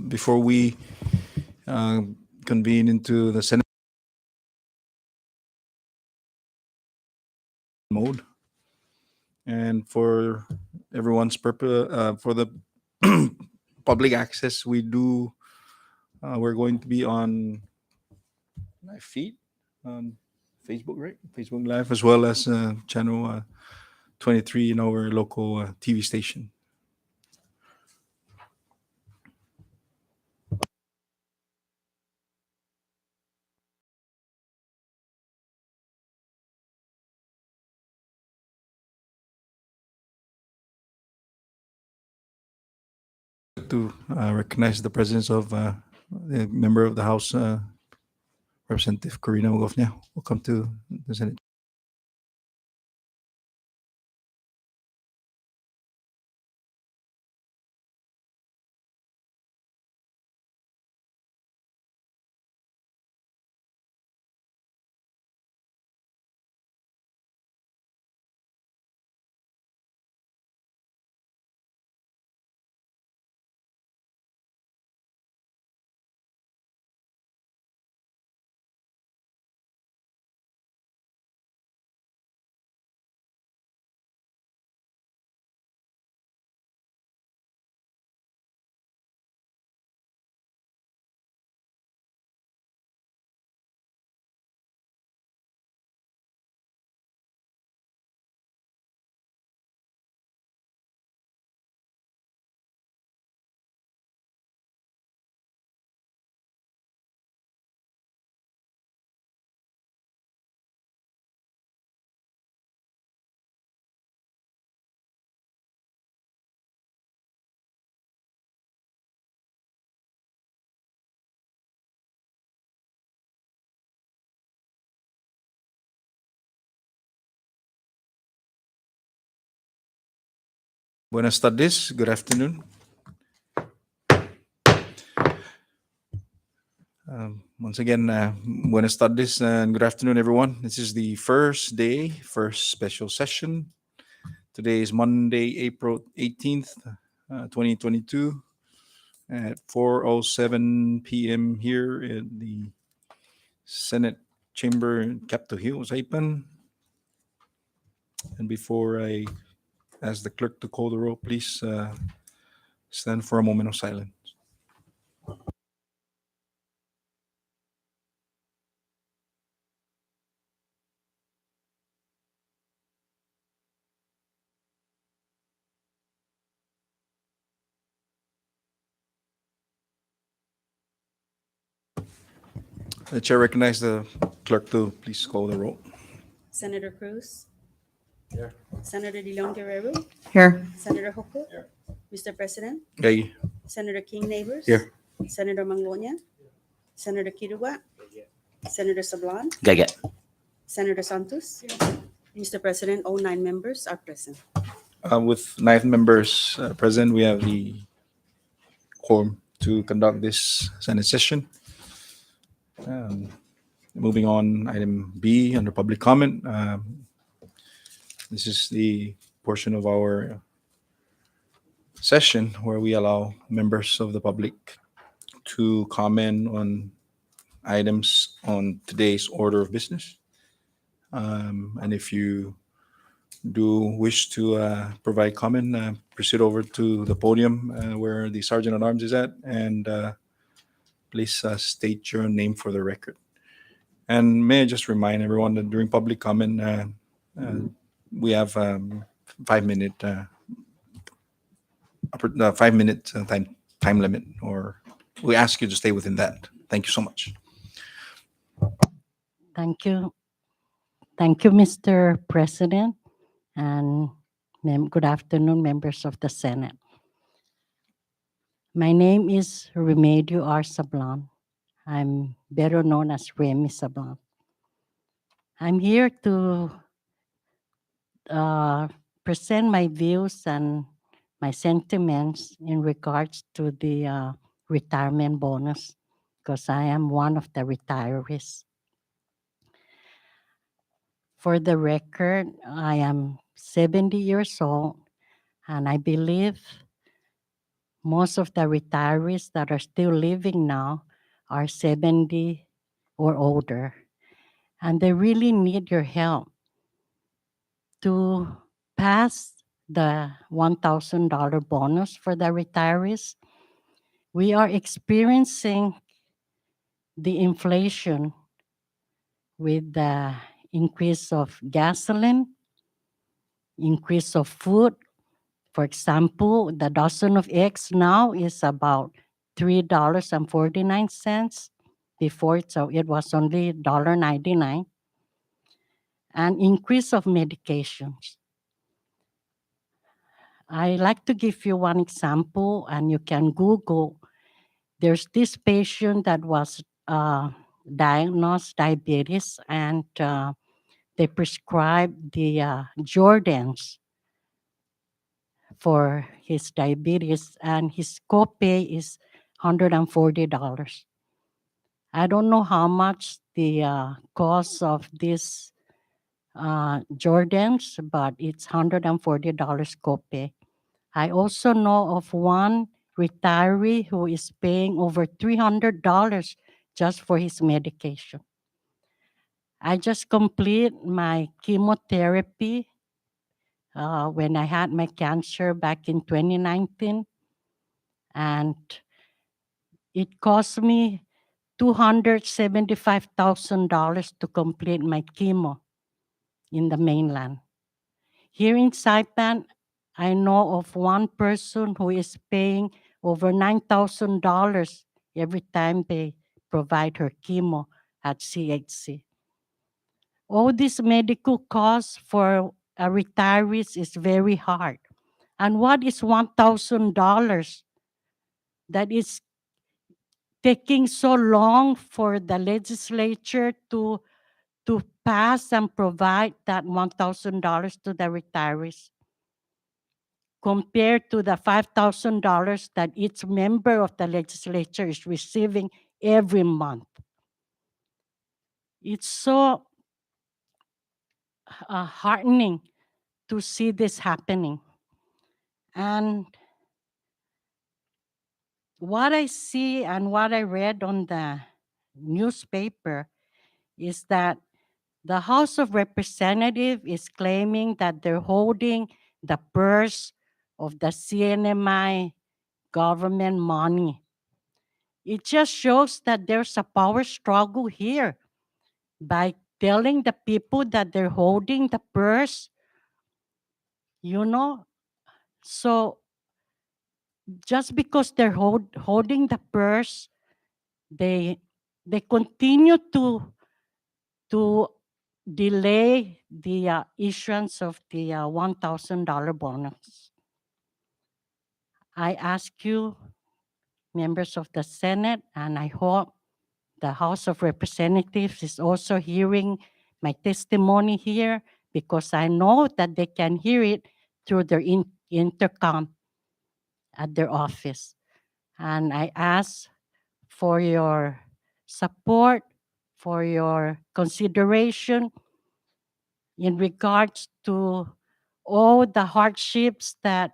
before we uh, convene into the Senate mode. And for everyone's purpose, for the public access, we're going to be on live feed on Facebook, right? Facebook Live, as well as channel 23 in our local TV station. To recognize the presence of the member of the House, Representative Corina Magofnia. Welcome to the Senate. Buenas tardes. Good afternoon. Once again, buenas tardes and good afternoon, everyone. This is the first day, first special session. Today is Monday, April 18th, 2022, at 4:07 p.m. here in the Senate chamber in Capitol Hill, Saipan. And before I ask the clerk to call the roll, please stand for a moment of silence. The chair recognizes the clerk to please call the roll. Senator Cruz. Here. Senator De Leon Guerrero. Here. Senator Hoko. Mr. President. Yay. Senator King Neighbors. Here. Senator Manglonia. Senator Kiruba. Senator Sablan. Gaya. Senator Santos. Mr. President, all 9 members are present. With 9 members present, we have the quorum to conduct this Senate session. Moving on, item B under public comment. This is the portion of our session where we allow members of the public to comment on items on today's order of business. And if you do wish to provide comment, proceed over to the podium where the Sergeant at Arms is at, and please state your name for the record. And may I just remind everyone that during public comment, we have 5-minute 5-minute time limit, or we ask you to stay within that. Thank you so much. Thank you. Thank you, Mr. President, and good afternoon, members of the Senate. My name is Remedio R. Sablan. I'm better known as Remy Sablan. I'm here to present my views and my sentiments in regards to the retirement bonus, because I am one of the retirees. For the record, I am 70 years old, and I believe Most of the retirees that are still living now are 70 or older, and they really need your help to pass the $1,000 bonus for the retirees. We are experiencing the inflation with the increase of gasoline, increase of food. For example, the dozen of eggs now is about $3.49. Before it was only $1.99. And increase of medications. I like to give you one example, and you can Google. There's this patient that was diagnosed diabetes, and they prescribed the Jordans for his diabetes, and his copay is $140. I don't know how much the cost of this Jordans, but it's $140 copay. I also know of one retiree who is paying over $300 just for his medication. I just complete my chemotherapy when I had my cancer back in 2019, and it cost me $275,000 to complete my chemo in the mainland. Here in Saipan, I know of one person who is paying over $9,000 every time they provide her chemo at CHC. All these medical costs for retirees is very hard. And what is $1,000 that is taking so long for the legislature to pass and provide that $1,000 to the retirees, compared to the $5,000 that each member of the legislature is receiving every month? It's so heartening to see this happening. And what I see and what I read on the newspaper is that the House of Representatives is claiming that they're holding the purse of the CNMI government money. It just shows that there's a power struggle here by telling the people that they're holding the purse, you know. So just because they're holding the purse, they continue to delay the issuance of the $1,000 bonus. I ask you, members of the Senate, and I hope the House of Representatives is also hearing my testimony here, because I know that they can hear it through their intercom at their office. And I ask for your support, for your consideration in regards to all the hardships that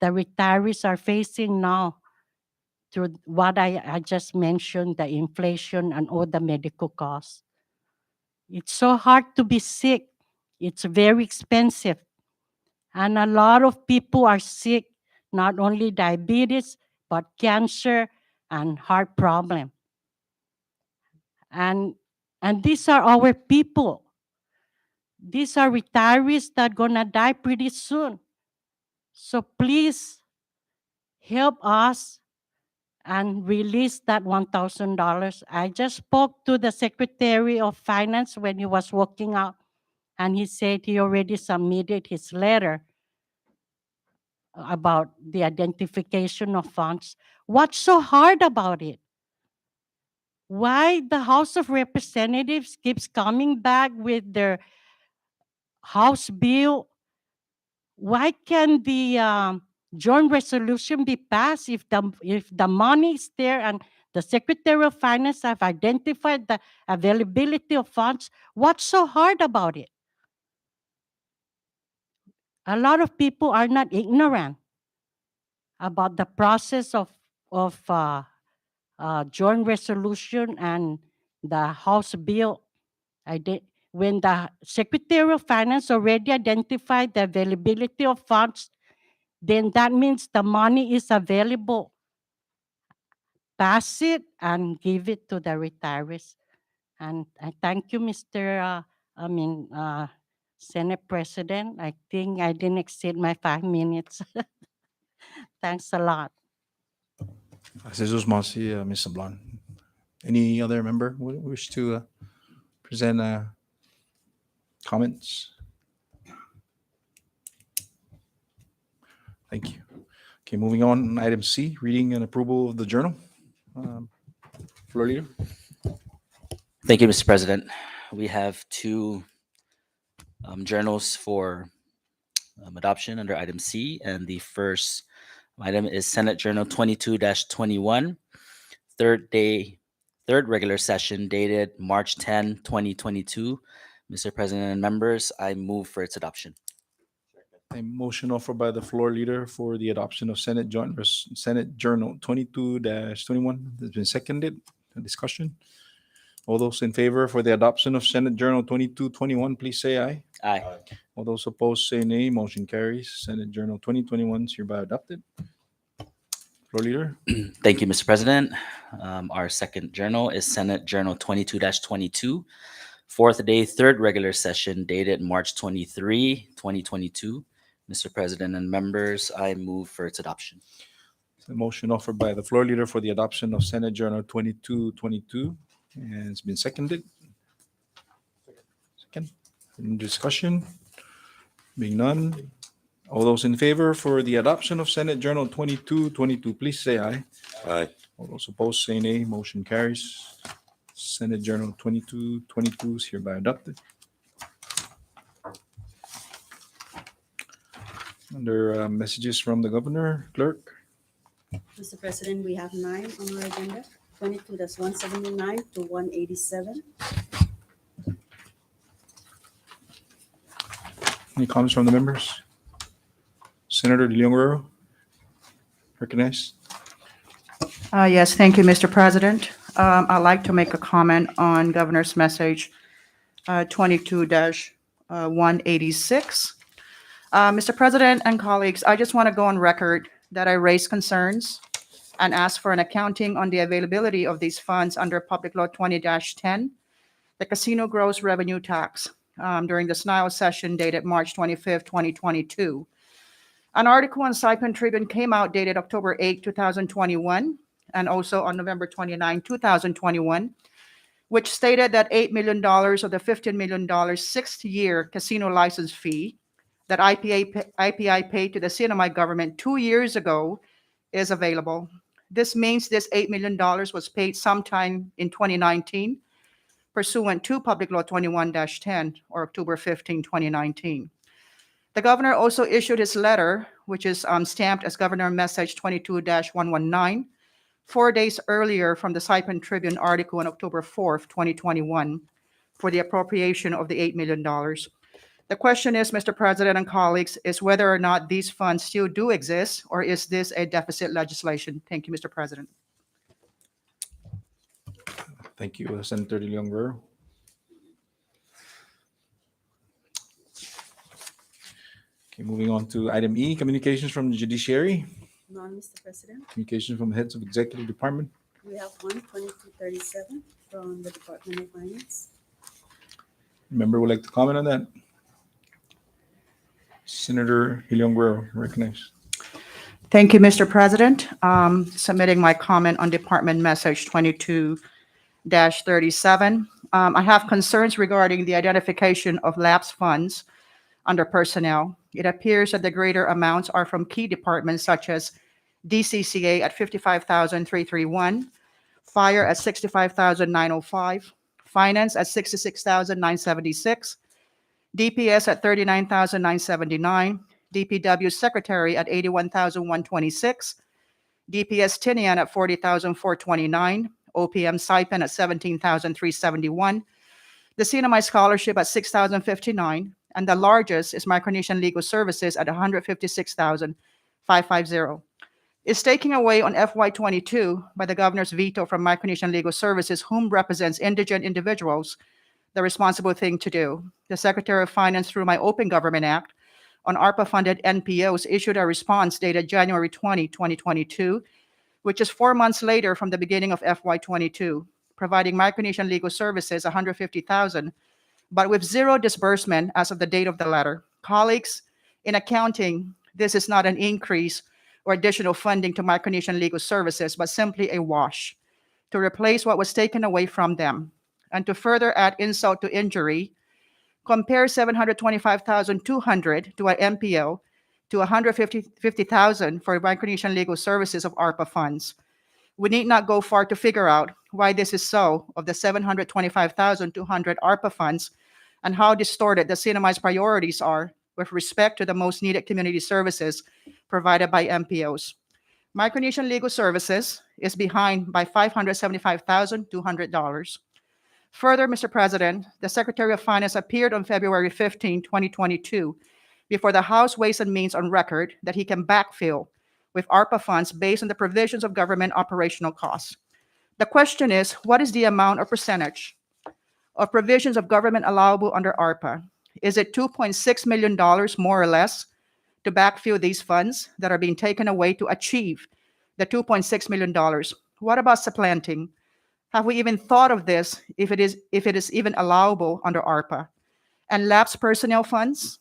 the retirees are facing now through what I just mentioned, the inflation and all the medical costs. It's so hard to be sick. It's very expensive. And a lot of people are sick, not only diabetes, but cancer and heart problem. And these are our people. These are retirees that are gonna die pretty soon. So please help us and release that $1,000. I just spoke to the Secretary of Finance when he was walking out, and he said he already submitted his letter about the identification of funds. What's so hard about it? Why the House of Representatives keeps coming back with their House bill? Why can the joint resolution be passed if the money is there and the Secretary of Finance have identified the availability of funds? What's so hard about it? A lot of people are not ignorant. about the process of joint resolution and the House bill. When the Secretary of Finance already identified the availability of funds, then that means the money is available. Pass it and give it to the retirees. And I thank you, Senate President. I think I didn't exceed my 5 minutes. Thanks a lot. Jesus Masi, Ms. Sablan. Any other member wish to present comments? Thank you. Okay, moving on. Item C, reading and approval of the journal. Floor leader. Thank you, Mr. President. We have two journals for adoption under item C, and the first item is Senate Journal 22-21, third regular session dated March 10, 2022. Mr. President and members, I move for its adoption. A motion offered by the floor leader for the adoption of Senate Journal 22-21 has been seconded. Discussion. All those in favor for the adoption of Senate Journal 22-21, please say aye. Aye. All those opposed say nay. Motion carries. Senate Journal 2021 is hereby adopted. Floor leader. Thank you, Mr. President. Our second journal is Senate Journal 22-22, fourth day, third regular session dated March 23, 2022. Mr. President and members, I move for its adoption. A motion offered by the floor leader for the adoption of Senate Journal 22-22 and it's been seconded. Second. Any discussion? Being none. All those in favor for the adoption of Senate Journal 22-22, please say aye. Aye. All those opposed say nay. Motion carries. Senate Journal 22-22 is hereby adopted. Under messages from the governor, clerk. Mr. President, we have 9 on our agenda, 22-179 to 187. Any comments from the members? Senator De Leon Guerrero, recognized. Yes, thank you, Mr. President. I'd like to make a comment on Governor's Message 22-186. Mr. President and colleagues, I just want to go on record that I raised concerns and asked for an accounting on the availability of these funds under Public Law 20-10, the Casino Gross Revenue Tax, during the SNIO session dated March 25th, 2022. An article on Saipan Tribune came out dated October 8, 2021, and also on November 29, 2021, which stated that $8 million of the $15 million sixth-year casino license fee that IPI paid to the CNMI government 2 years ago is available. This means this $8 million was paid sometime in 2019, pursuant to Public Law 21-10, or October 15, 2019. The governor also issued his letter, which is stamped as Governor Message 22-119, 4 days earlier from the Saipan Tribune article on October 4th, 2021, for the appropriation of the $8 million. The question is, Mr. President and colleagues, is whether or not these funds still do exist, or is this a deficit legislation? Thank you, Mr. President. Thank you, Senator De Leon Guerrero. Okay, moving on to item E, communications from the judiciary. None, Mr. President. Communications from heads of executive department. We have one, 2237 from the Department of Finance. Member would like to comment on that? Senator De Leon Guerrero, recognized. Thank you, Mr. President. Submitting my comment on Department Message 22-37. I have concerns regarding the identification of lapsed funds under personnel. It appears that the greater amounts are from key departments such as DCCA at $55,331, Fire at $65,905, Finance at $66,976, DPS at $39,979, DPW Secretary at $81,126, DPS Tinian at $40,429, OPM Saipan at $17,371, the CNMI Scholarship at $6,059, and the largest is Micronesian Legal Services at $156,550. is taking away on FY22 by the governor's veto from Micronesian Legal Services, whom represents indigent individuals, the responsible thing to do. The Secretary of Finance, through my Open Government Act on ARPA-funded NPOs, issued a response dated January 20, 2022, which is 4 months later from the beginning of FY22, providing Micronesian Legal Services $150,000, but with zero disbursement as of the date of the letter. Colleagues, in accounting, this is not an increase or additional funding to Micronesian Legal Services, but simply a wash to replace what was taken away from them. And to further add insult to injury, compare $725,200 to an MPO to $150,000 for Micronesian Legal Services of ARPA funds. We need not go far to figure out why this is so of the $725,200 ARPA funds and how distorted the CNMI's priorities are with respect to the most needed community services provided by MPOs. Micronesian Legal Services is behind by $575,200. Further, Mr. President, the Secretary of Finance appeared on February 15, 2022, before the House Ways and Means on record that he can backfill with ARPA funds based on the provisions of government operational costs. The question is, what is the amount or percentage of provisions of government allowable under ARPA? Is it $2.6 million more or less to backfill these funds that are being taken away to achieve the $2.6 million? What about supplanting? Have we even thought of this if it is even allowable under ARPA? And lapsed personnel funds?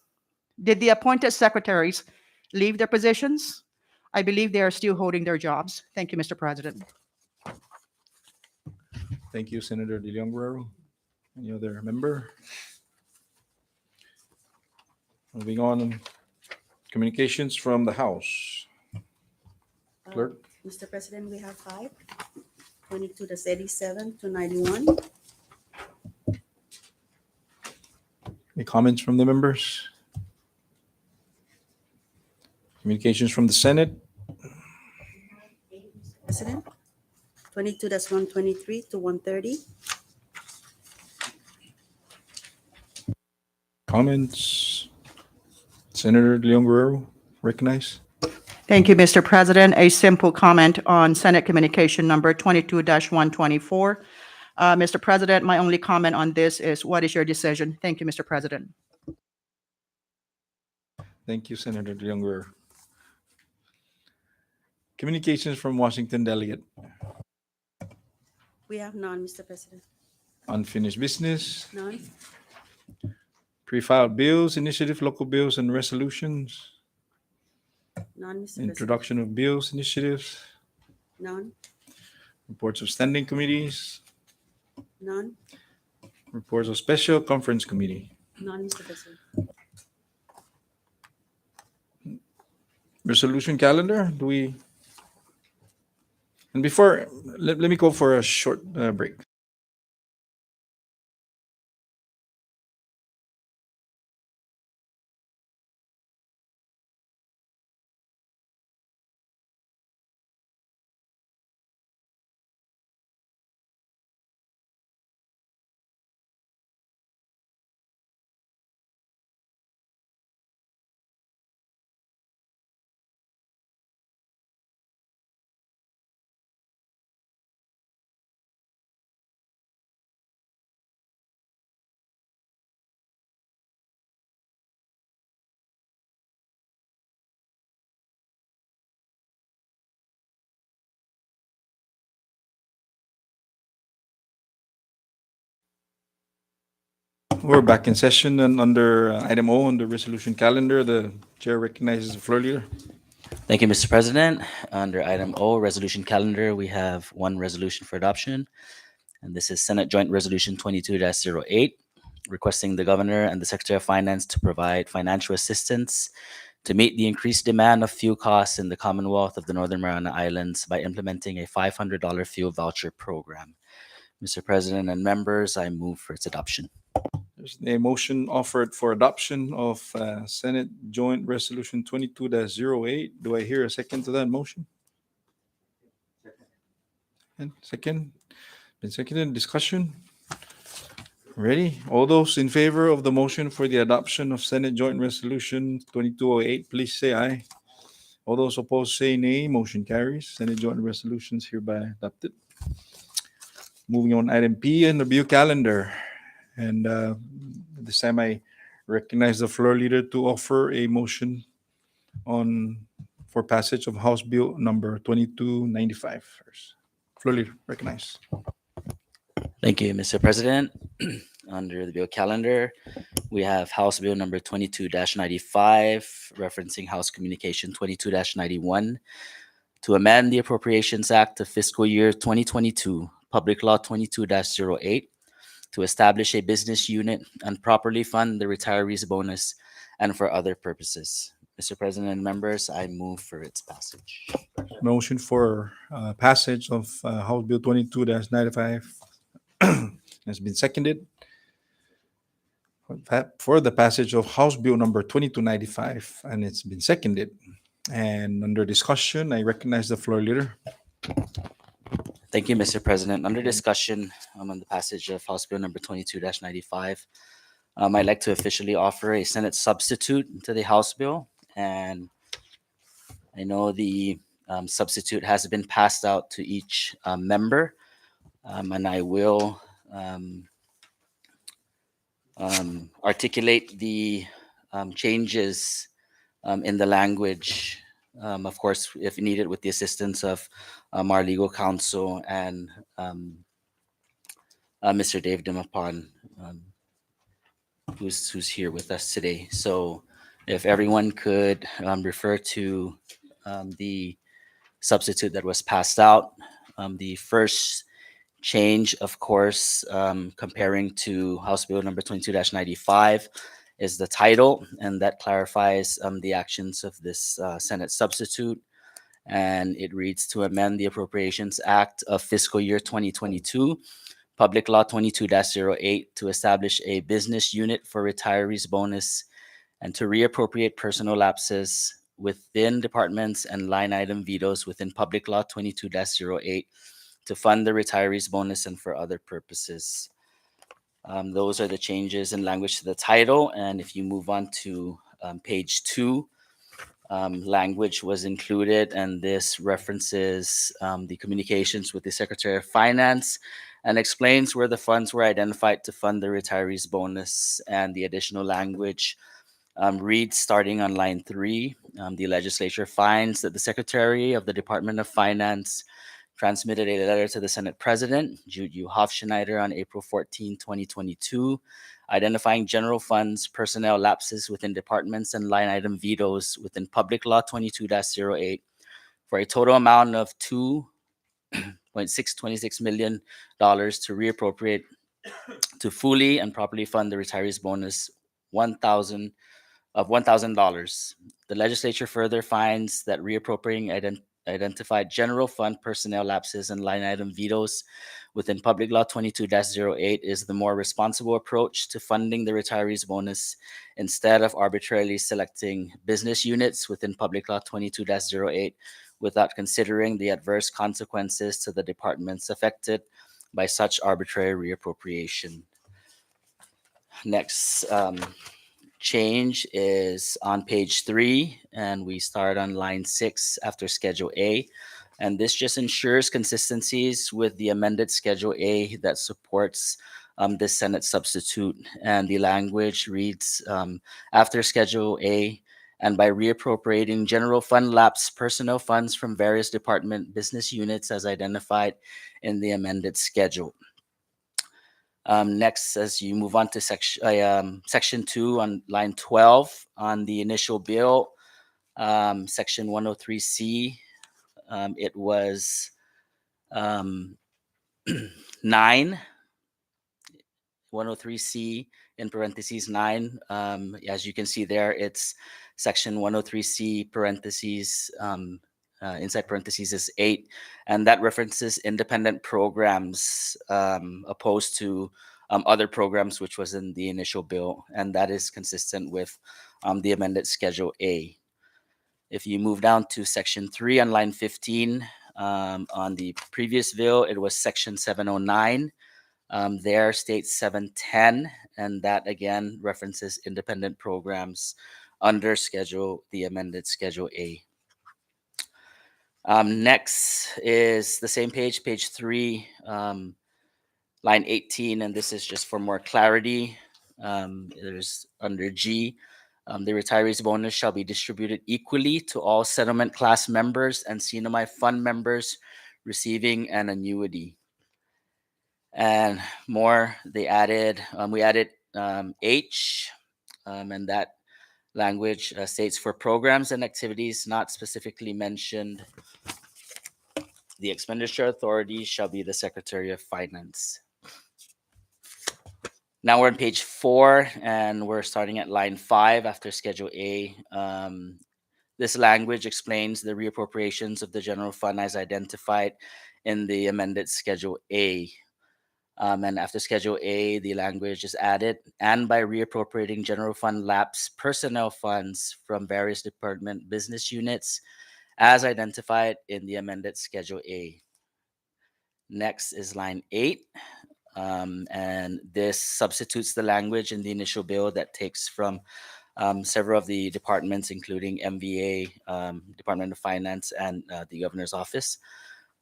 Did the appointed secretaries leave their positions? I believe they are still holding their jobs. Thank you, Mr. President. Thank you, Senator De Leon Guerrero. Any other member? Moving on, communications from the House. Clerk? Mr. President, we have 5, 22-87 to 91. Any comments from the members? Communications from the Senate? President, 22-123 to 130. Comments? Senator De Leon Guerrero, recognize. Thank you, Mr. President. A simple comment on Senate Communication Number 22-124. Mr. President, my only comment on this is, what is your decision? Thank you, Mr. President. Thank you, Senator De Leon Guerrero. Communications from Washington Delegate. We have none, Mr. President. Unfinished business. None. Pre-filed bills, initiative, local bills, and resolutions. None, Mr. President. Introduction of bills, initiatives. None. Reports of standing committees. None. Reports of special conference committee. None, Mr. President. Resolution calendar, do we? And before, let me go for a short break. We're back in session, and under item O, on the resolution calendar, the chair recognizes the floor leader. Thank you, Mr. President. Under item O, resolution calendar, we have one resolution for adoption. And this is Senate Joint Resolution 22-08, requesting the governor and the Secretary of Finance to provide financial assistance to meet the increased demand of fuel costs in the Commonwealth of the Northern Mariana Islands by implementing a $500 fuel voucher program. Mr. President and members, I move for its adoption. There's a motion offered for adoption of Senate Joint Resolution 22-08. Do I hear a second to that motion? And second? Been seconded. Discussion? Ready? All those in favor of the motion for the adoption of Senate Joint Resolution 2208, please say aye. All those opposed say nay. Motion carries. Senate Joint Resolutions hereby adopted. Moving on, item P and review calendar. And this time I recognize the floor leader to offer a motion on for passage of House Bill number 2295. Floor leader, recognize. Thank you, Mr. President. Under the bill calendar, we have House Bill number 22-95, referencing House Communication 22-91, to amend the Appropriations Act of fiscal year 2022, Public Law 22-08, to establish a business unit and properly fund the retirees bonus and for other purposes. Mr. President and members, I move for its passage. Motion for passage of House Bill 22-95 has been seconded. For the passage of House Bill number 2295, and it's been seconded. And under discussion, I recognize the floor leader. Thank you, Mr. President. Under discussion on the passage of House Bill number 22-95, I'd like to officially offer a Senate substitute to the House bill. And I know the substitute has been passed out to each member, and I will articulate the changes in the language, of course, if needed, with the assistance of our legal counsel and Mr. Dave Dimapon, who's here with us today. So if everyone could refer to the substitute that was passed out. The first change, of course, comparing to House Bill number 22-95, is the title, and that clarifies the actions of this Senate substitute. And it reads, to amend the Appropriations Act of fiscal year 2022, Public Law 22-08, to establish a business unit for retirees bonus and to reappropriate personal lapses within departments and line item vetoes within Public Law 22-08 to fund the retirees bonus and for other purposes. Those are the changes in language to the title. And if you move on to page 2, language was included, and this references the communications with the Secretary of Finance and explains where the funds were identified to fund the retirees bonus. And the additional language reads, starting on line 3, the legislature finds that the Secretary of the Department of Finance transmitted a letter to the Senate President, Jude U. Hofschneider, on April 14, 2022, identifying general funds, personnel lapses within departments, and line item vetoes within Public Law 22-08 for a total amount of $2.626 million to reappropriate to fully and properly fund the retirees bonus $1,000. The legislature further finds that reappropriating identified general fund personnel lapses and line item vetoes within Public Law 22-08 is the more responsible approach to funding the retirees bonus, instead of arbitrarily selecting business units within Public Law 22-08 without considering the adverse consequences to the departments affected by such arbitrary reappropriation. Next change is on page 3, and we start on line 6 after Schedule A. And this just ensures consistencies with the amended Schedule A that supports this Senate substitute. And the language reads, after Schedule A, and by reappropriating general fund lapse personnel funds from various department business units as identified in the amended schedule. Next, as you move on to section 2 on line 12 on the initial bill, section 103C, it was 9, 103C in parentheses 9. As you can see there, it's section 103C parentheses, inside parentheses is 8, and that references independent programs opposed to other programs, which was in the initial bill, and that is consistent with the amended Schedule A. If you move down to section 3 on line 15, on the previous bill, it was section 709. There states 710, and that again references independent programs under the amended Schedule A. Next is the same page, page 3, line 18, and this is just for more clarity. There's under G, the retirees bonus shall be distributed equally to all settlement class members and CNMI fund members receiving an annuity. And more, we added H, and that language states for programs and activities not specifically mentioned, the expenditure authority shall be the Secretary of Finance. Now we're on page 4, and we're starting at line 5 after Schedule A. This language explains the reappropriations of the general fund as identified in the amended Schedule A. And after Schedule A, the language is added, and by reappropriating general fund lapse personnel funds from various department business units as identified in the amended Schedule A. Next is line 8. And this substitutes the language in the initial bill that takes from several of the departments, including MVA, Department of Finance, and the Governor's Office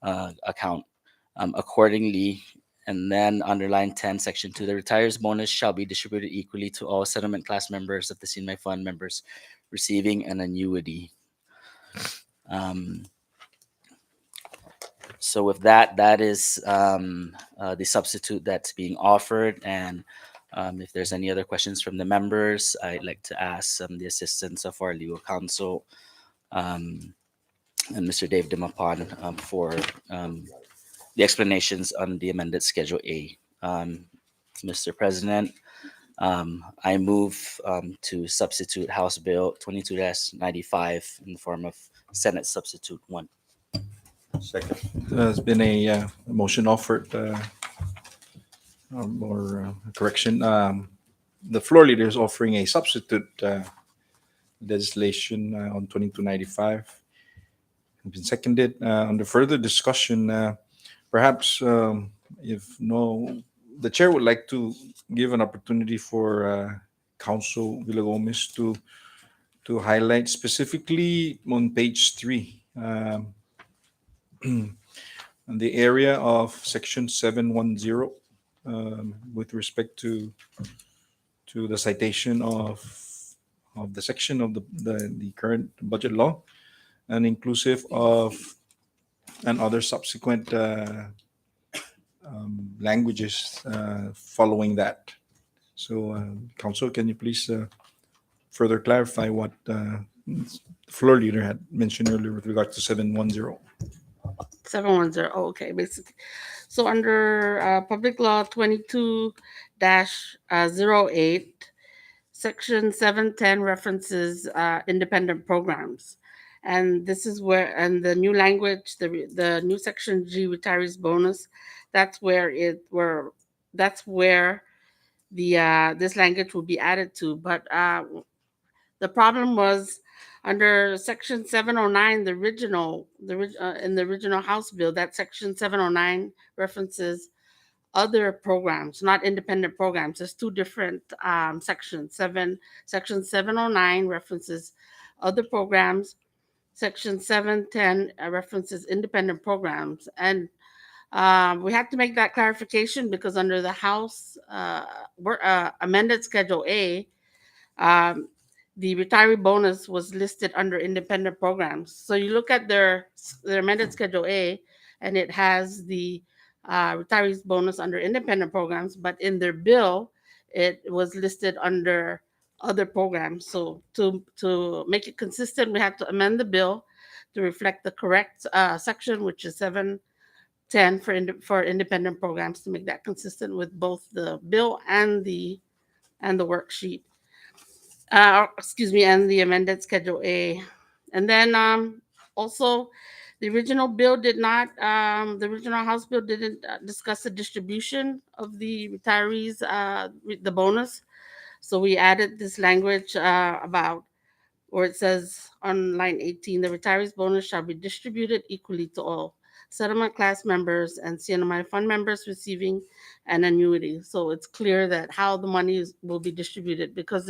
account accordingly. And then under line 10, section 2, the retirees bonus shall be distributed equally to all settlement class members of the CNMI fund members receiving an annuity. So with that, that is the substitute that's being offered. And if there's any other questions from the members, I'd like to ask the assistance of our legal counsel and Mr. Dave Dimapon for the explanations on the amended Schedule A. Mr. President, I move to substitute House Bill 22-95 in the form of Senate Substitute 1. Second. There's been a motion offered, or correction. The floor leader is offering a substitute legislation on 2295. It's been seconded. Under further discussion, perhaps if no, the chair would like to give an opportunity for Council Villagomez to highlight specifically on page 3. On the area of section 710 with respect to the citation of the section of the current budget law and inclusive of and other subsequent languages following that. So Council, can you please further clarify what the floor leader had mentioned earlier with regard to 710? 710, okay, basically. So under Public Law 22-08, Section 710 references independent programs. And this is where, and the new language, the new Section G, retirees bonus, that's where the this language will be added to. But the problem was under Section 709, in the original House bill, that Section 709 references other programs, not independent programs. There's two different sections. Section 709 references other programs. Section 710 references independent programs. And we had to make that clarification because under the House amended Schedule A, the retiree bonus was listed under independent programs. So you look at their amended Schedule A, and it has the retirees bonus under independent programs, but in their bill, it was listed under other programs. So to make it consistent, we had to amend the bill to reflect the correct section, which is 710 for independent programs, to make that consistent with both the bill and the worksheet. And the amended Schedule A. And then also, the original bill did not, the original House bill didn't discuss the distribution of the retirees, the bonus. So we added this language about where it says on line 18, the retirees bonus shall be distributed equally to all settlement class members and CNMI fund members receiving an annuity. So it's clear that how the money will be distributed, because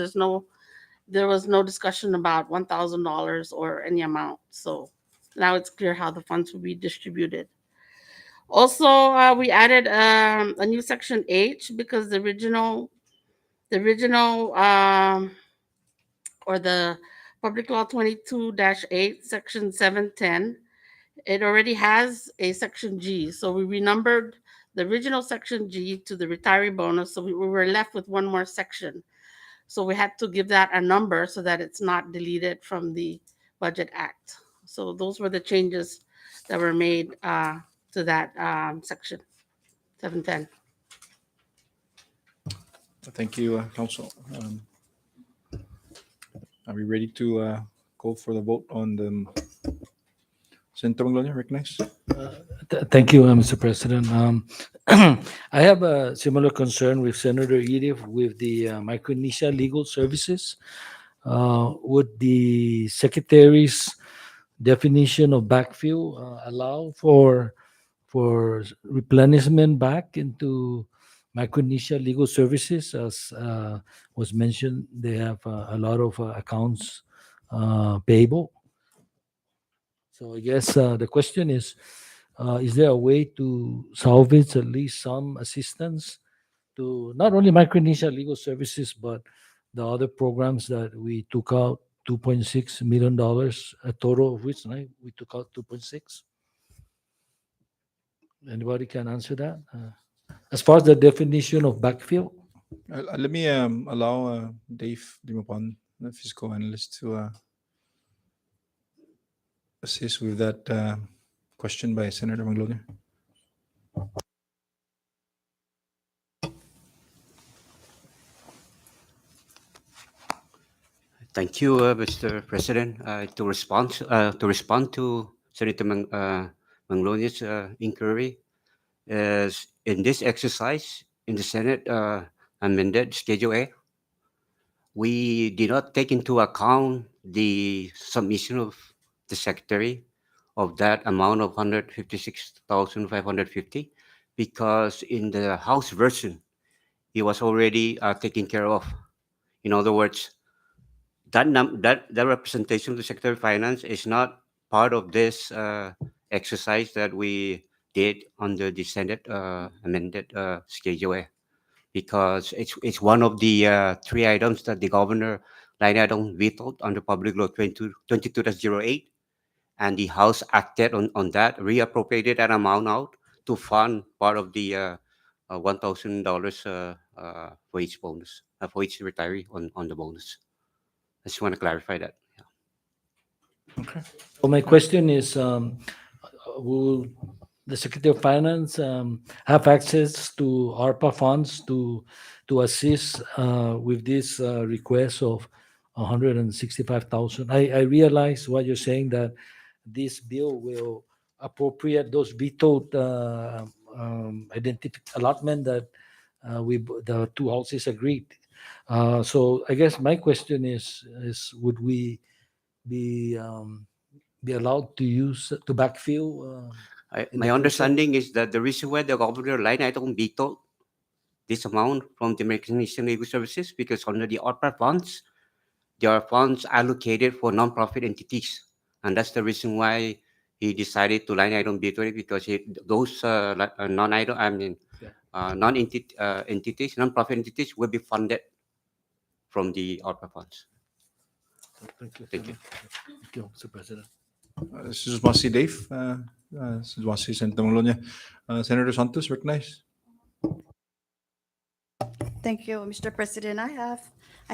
there was no discussion about $1,000 or any amount. So Now it's clear how the funds will be distributed. Also, we added a new section H because the original or the Public Law 22-8, Section 710, it already has a Section G. So we renumbered the original Section G to the retiree bonus. So we were left with one more section. So we had to give that a number so that it's not deleted from the Budget Act. So those were the changes that were made to that section 710. Thank you, Council. Are we ready to go for the vote on the Senator Maglonia? Recognize. Thank you, Mr. President. I have a similar concern with Senator Edith with the Micronesia Legal Services. Would the Secretary's definition of backfill allow for replenishment back into Micronesia Legal Services? As was mentioned, they have a lot of accounts payable. So I guess the question is there a way to salvage at least some assistance to not only Micronesia Legal Services, but the other programs that we took out $2.6 million, a total of which we took out 2.6? Anybody can answer that? As far as the definition of backfill, Let me allow Dave Dimapon, the fiscal analyst, to assist with that question by Senator Maglonia. Thank you, Mr. President. To respond to Senator Manglonia's inquiry, is in this exercise in the Senate amended Schedule A, we did not take into account the submission of the Secretary of that amount of 156,550 because in the House version, it was already taken care of. In other words, that representation of the Secretary of Finance is not part of this exercise that we did under the Senate amended Schedule A, because it's one of the three items that the governor line item vetoed under Public Law 22-08, and the House acted on that, reappropriated that amount out to fund part of the $1,000 for each bonus, for each retiree on the bonus. I just want to clarify that. Okay. so my question is, will the Secretary of Finance have access to ARPA funds to assist with this request of 165,000? I realize what you're saying, that this bill will appropriate those vetoed allotment that the two houses agreed. So I guess my question is would we be allowed to use to backfill? In My the future? understanding is that the reason why the governor line item vetoed this amount from the Mechanism Legal Services, because under the ARPA funds, there are funds allocated for nonprofit entities. And that's the reason why he decided to line item veto it, because those non-item, entities, nonprofit entities will be funded from the ARPA funds. Thank you. Thank you. Thank you, Mr. President. This is Wasi Dave. This is Wasi Senator Maglonia. Senator Santos, recognize. Thank you, Mr. President. I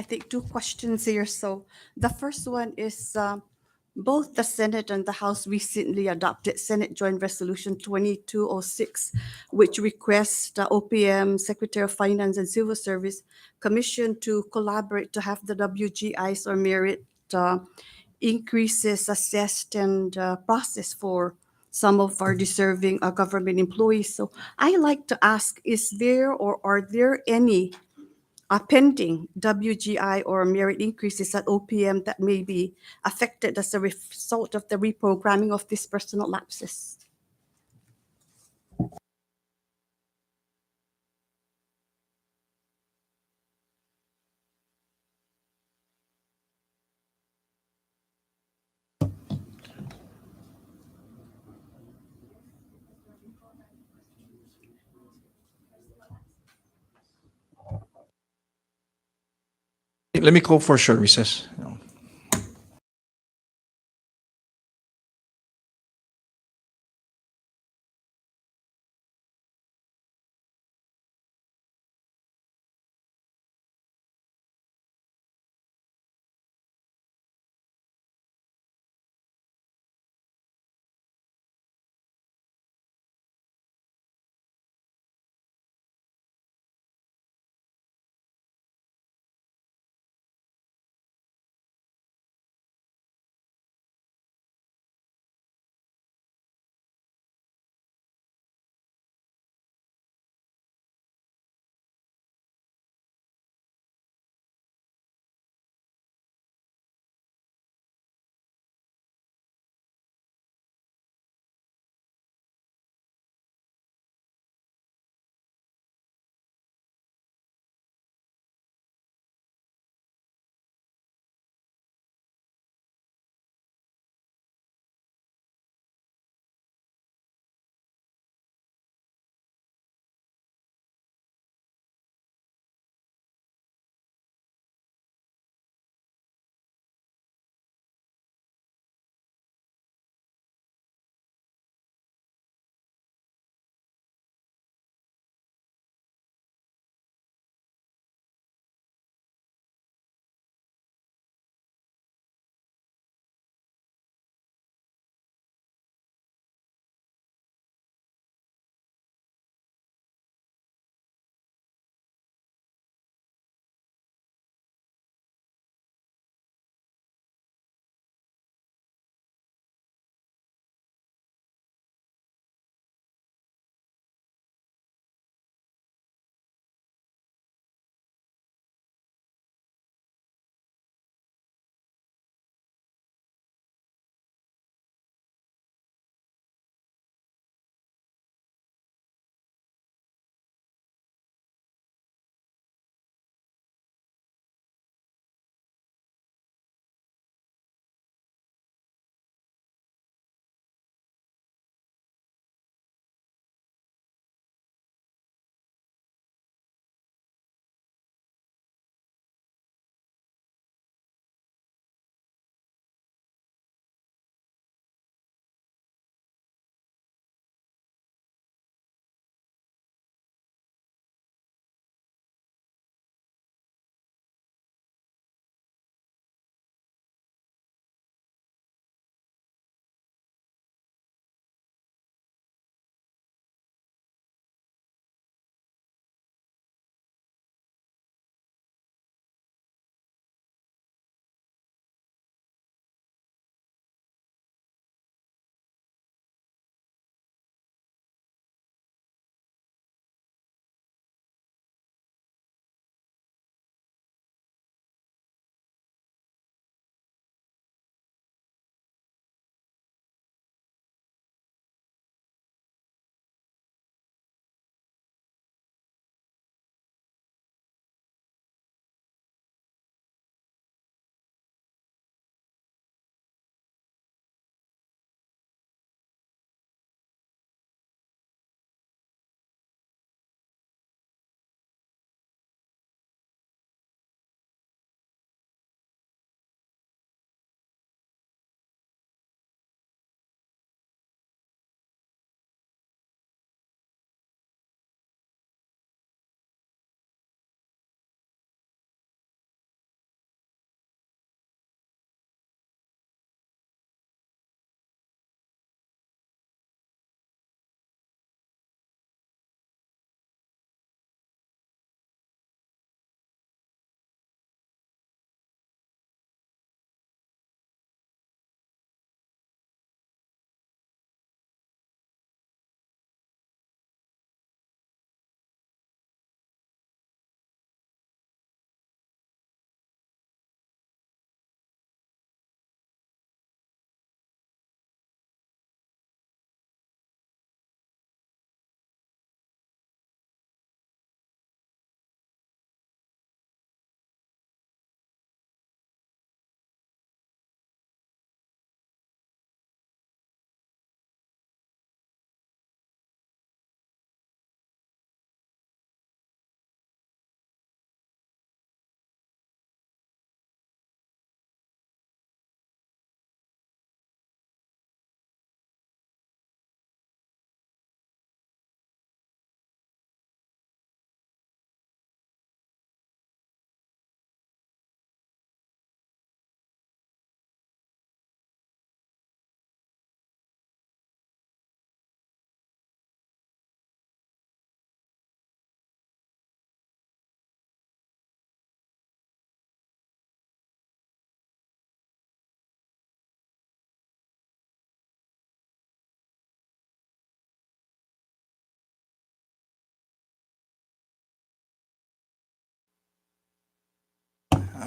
think, two questions here. So the first one is both the Senate and the House recently adopted Senate Joint Resolution 2206, which requests the OPM, Secretary of Finance and Civil Service Commission to collaborate to have the WGIs or merit increases assessed and processed for some of our deserving government employees. So I like to ask, is there or are there any pending WGI or merit increases at OPM that may be affected as a result of the reprogramming of these personal lapses? let me call for a short recess.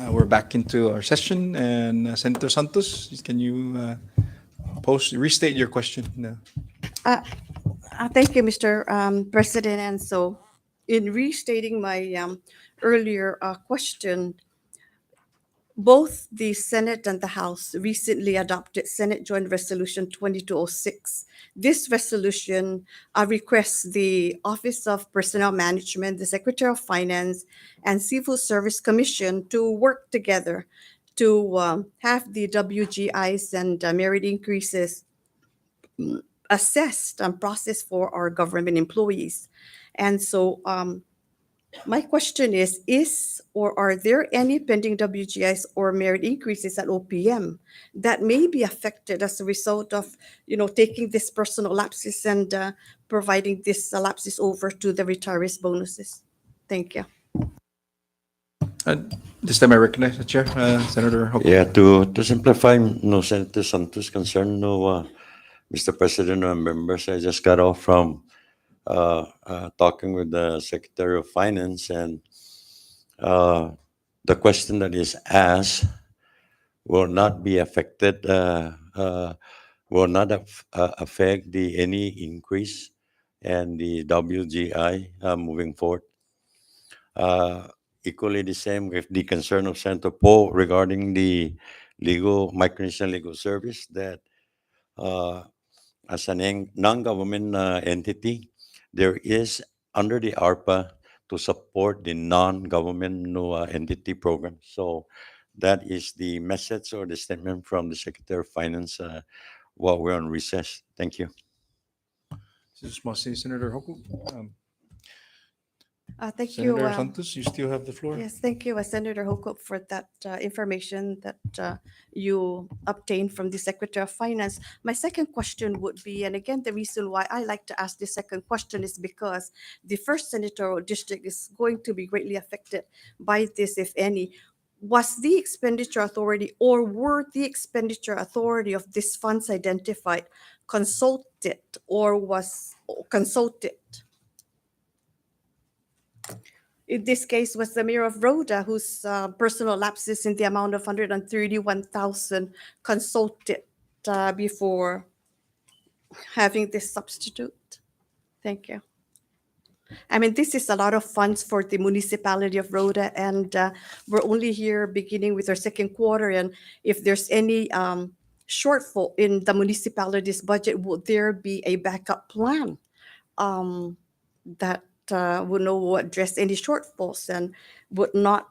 we're back into our session, and Senator Santos, can you restate your question? Thank you, Mr. President. And so, in restating my earlier question, both the Senate and the House recently adopted Senate Joint Resolution 2206. This resolution requests the Office of Personnel Management, the Secretary of Finance, and Civil Service Commission to work together to have the WGIs and merit increases assessed and processed for our government employees. And so, my question is or are there any pending WGIs or merit increases at OPM that may be affected as a result of, taking this personal lapses and providing this lapses over to the retirees bonuses? Thank you. This time I recognize the chair, Senator Hope. Yeah, to simplify, no, Senator Santos' concern, no, Mr. President, no members, I just got off from talking with the Secretary of Finance, and the question that is asked will not be affected, will not affect any increase and the WGI moving forward. Equally the same with the concern of Senator Poe regarding the Micronesian legal service, that as a non-government entity, there is under the ARPA to support the non-government entity program. So that is the message or the statement from the Secretary of Finance while we're on recess. Thank you. Senator Hoku. Thank Senator you. Santos, you still have the floor. Yes, thank you, Senator Hokop, for that information that you obtained from the Secretary of Finance. My second question would be, and again, the reason why I like to ask the second question is because the first senatorial district is going to be greatly affected by this, if any. Was the expenditure authority or were the expenditure authority of these funds identified, consulted, or was consulted? In this case, was the mayor of Rhoda, whose personal lapses in the amount of 131,000 consulted before having this substitute. Thank you. I mean, this is a lot of funds for the municipality of Rhoda, and we're only here beginning with our second quarter. And if there's any shortfall in the municipality's budget, would there be a backup plan that would know address any shortfalls and would not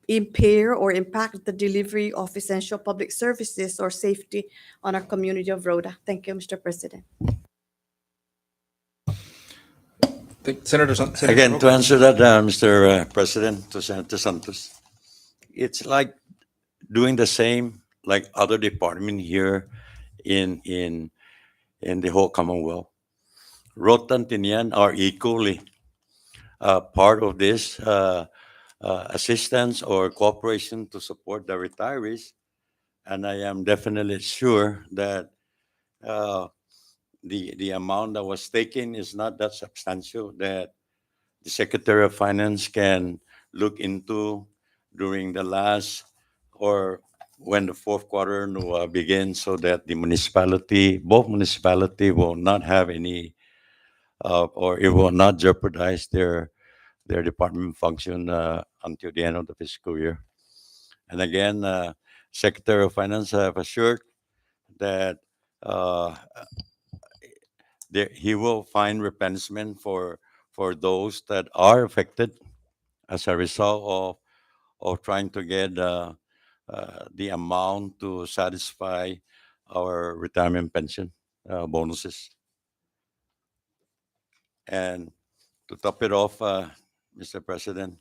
impair or impact the delivery of essential public services or safety on our community of Rhoda? Thank you, Mr. President. Senator Again, to Hoku. answer that, Mr. President, to Senator Santos, it's like doing the same like other department here in the whole Commonwealth. Rotan Tinian are equally part of this assistance or cooperation to support the retirees, and I am definitely sure that the amount that was taken is not that substantial that the Secretary of Finance can look into during the last or when the fourth quarter begins, so that the both municipality will not have any or it will not jeopardize their department function until the end of the fiscal year. And again, Secretary of Finance have assured that he will find replenishment for those that are affected as a result of trying to get the amount to satisfy our retirement pension bonuses. And to top it off, Mr. President,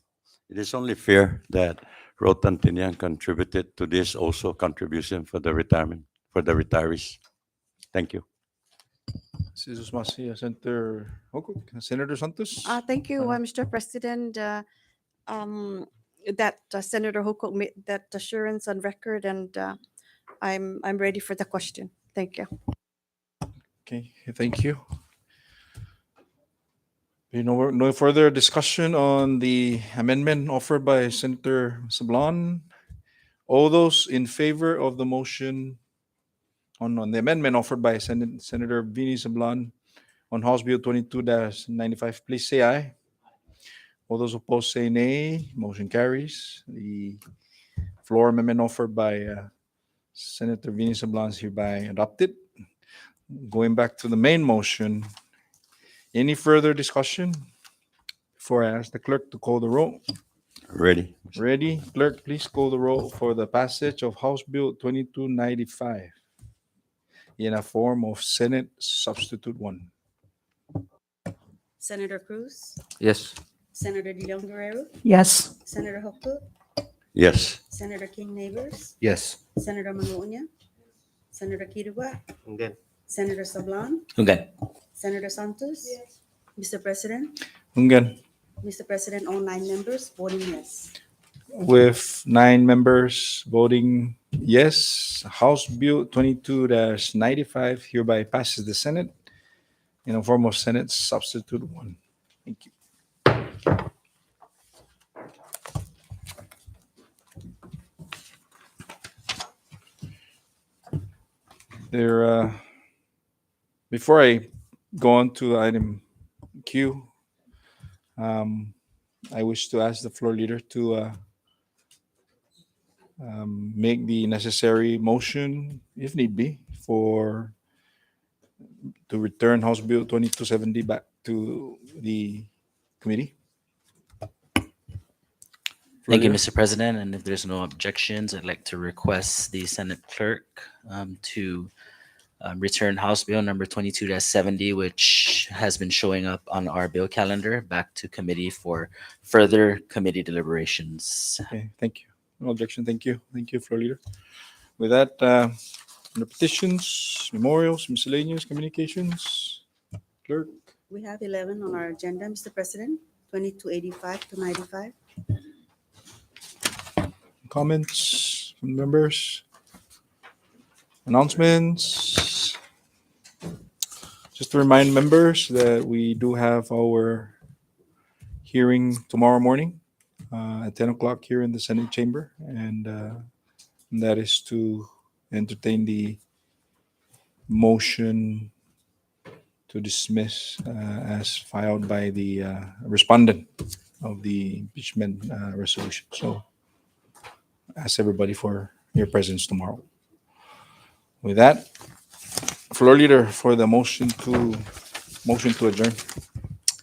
it is only fair that Rotan Tinian contributed to this also contribution for the retirement, for the retirees. Thank you. Senator Hoku. Senator Santos. Thank you, Uh, Mr. President. That Senator Hokop made that assurance on record, and I'm ready for the question. Thank you. Okay, thank you. No further discussion on the amendment offered by Senator Sablan. All those in favor of the motion on the amendment offered by Senator Vini Sablan on House Bill 22-95, please say aye. All those opposed say nay. Motion carries. The floor amendment offered by Senator Vini Sablan is hereby adopted. Going back to the main motion, any further discussion? Before I ask the clerk to call the roll. Ready? Ready? Clerk, please call the roll for the passage of House Bill 2295 in a form of Senate Substitute 1. Senator Cruz, Yes. Senator De Leon Guerrero, Yes. Senator Hopper, Yes. Senator King Neighbors, Yes. Senator Manoonia, Senator Kirwa, Again. Senator Sablan, Okay. Senator Santos. Mr. President, Again, Mr. President, all 9 members voting yes. with 9 members voting yes, House Bill 22-95 hereby passes the Senate in a form of Senate Substitute 1. Thank you. Before I go on to item Q, I wish to ask the floor leader to make the necessary motion, if need be, to return House Bill 2270 back to the committee. Thank you, Floor Mr. President. And if there's no objections, I'd like to request the Senate Clerk to return House Bill number 22-70, which has been showing up on our bill calendar, back to committee for further committee deliberations. Okay, thank you. No objection. Thank you. Thank you, floor leader. With that, under petitions, memorials, miscellaneous communications, clerk, We have 11 on our agenda, Mr. President, 2285 to 95. comments from members, announcements. Just to remind members that we do have our hearing tomorrow morning at 10 o'clock here in the Senate chamber, and that is to entertain the motion to dismiss as filed by the respondent of the impeachment resolution. So ask everybody for your presence tomorrow. With that, floor leader for the motion to adjourn.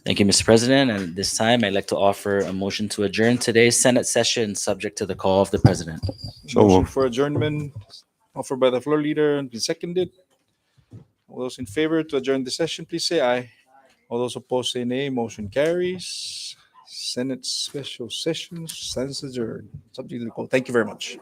Thank you, Mr. President. And at this time, I'd like to offer a motion to adjourn today's Senate session, subject to the call of the President. So Motion moved. for adjournment offered by the floor leader and been seconded. All those in favor to adjourn the session, please say aye. All those opposed say nay. Motion carries. Senate special session stands adjourned. Subject to the call. Thank you very much.